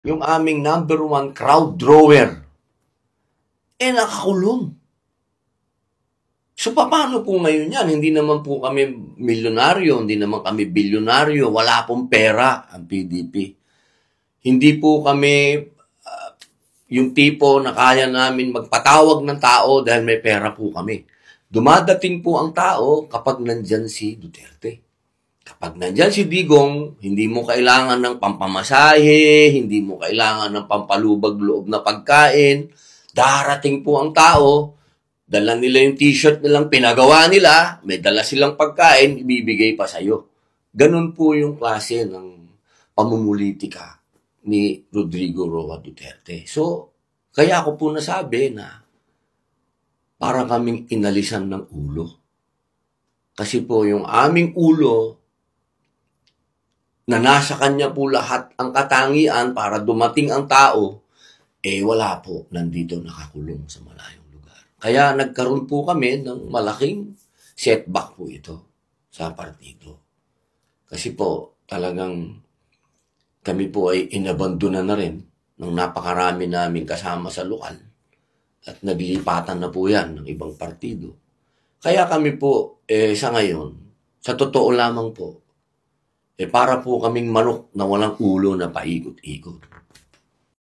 yung aming number one crowd drawer, nakakulong. So, paano po ngayon yan? Hindi naman po kami milyonaryo, hindi naman kami bilyonaryo, wala pong pera ang PDP. Hindi po kami yung tipo na kaya namin magpatawag ng tao dahil may pera po kami. Dumadating po ang tao kapag nandyan si Duterte. Kapag nandyan si Digong, hindi mo kailangan ng pampamasahe, hindi mo kailangan ng pampalubag loob na pagkain. Darating po ang tao, dala nila yung t-shirt nilang pinagawa nila, may dala silang pagkain, ibibigay pa sa'yo. Ganun po yung klase ng pamumulitika ni Rodrigo Roa Duterte. So, kaya ako po nasabi na para kaming inalisan ng ulo. Kasi po yung aming ulo, na nasa kanya po lahat ang katangian para dumating ang tao, wala po, nandito nakakulong sa malayong lugar. Kaya nagkaroon po kami ng malaking setback po ito sa partido. Kasi po, talagang kami po ay inabandona na rin ng napakarami namin kasama sa lokal at naglilipatan na po yan ng ibang partido. Kaya kami po, sa ngayon, sa totoo lamang po, para po kaming manok na walang ulo na paikot-ikot.